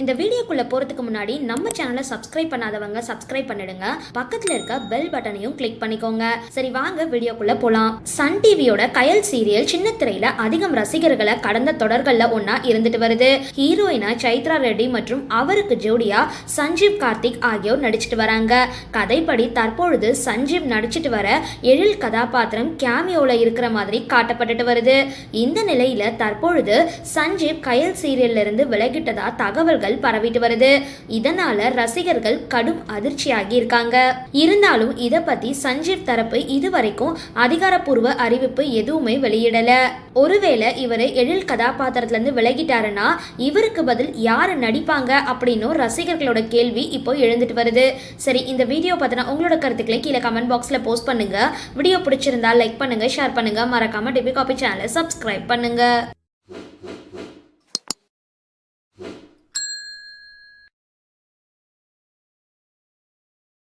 இந்த வீடியோக்குள்ள போறதுக்கு முன்னாடி நம்ம சேனலை சப்ஸ்கிரைப் பண்ணாதவங்க சப்ஸ்கிரைப் பண்ணிடுங்க. பக்கத்துல இருக்க பெல் பட்டனையும் கிளிக் பண்ணிக்கோங்க. சரி வாங்க வீடியோக்குள்ள போலாம். சன் டிவியோட கயல் சீரியல் சின்ன திரையில அதிகம் ரசிகர்களை கடந்த தொடர்கள்ல ஒன்னா இருந்துட்டு வருது. ஹீரோயினா சைத்ரா ரெட்டி மற்றும் அவருக்கு ஜோடியா சஞ்சீவ் கார்த்திக் ஆகியோர் நடிச்சிட்டு வராங்க. கதைப்படி தற்பொழுது சஞ்சீவ் நடிச்சிட்டு வர எழில் கதாபாத்திரம் கேமியோல இருக்கிற மாதிரி காட்டப்பட்டுட்டு வருது. இந்த நிலையில தற்பொழுது சஞ்சீவ் கயல் சீரியல்ல இருந்து விலகிட்டதா தகவல் பரவிட்டு வருது. இதனால ரசிகர்கள் கடும் அதிர்ச்சியாகி இருக்காங்க. இருந்தாலும் இத பத்தி சஞ்சீவ் தரப்பு இதுவரைக்கும் அதிகாரப்பூர்வ அறிவிப்பு எதுவுமே வெளியிடல. ஒருவேளை இவரு எழில் கதாபாத்திரத்துல இருந்து விலகிட்டாருன்னா இவருக்கு பதில் யாரு நடிப்பாங்க அப்படின்னு ரசிகர்களோட கேள்வி இப்போ எழுந்துட்டு வருது. சரி, இந்த வீடியோ பத்தின உங்களோட கருத்துக்களை கீழே கமெண்ட் பாக்ஸ்ல போஸ்ட் பண்ணுங்க. வீடியோ பிடிச்சிருந்தா லைக் பண்ணுங்க, ஷேர் பண்ணுங்க, மறக்காம டிபி காபி சேனலை சப்ஸ்கிரைப் பண்ணுங்க.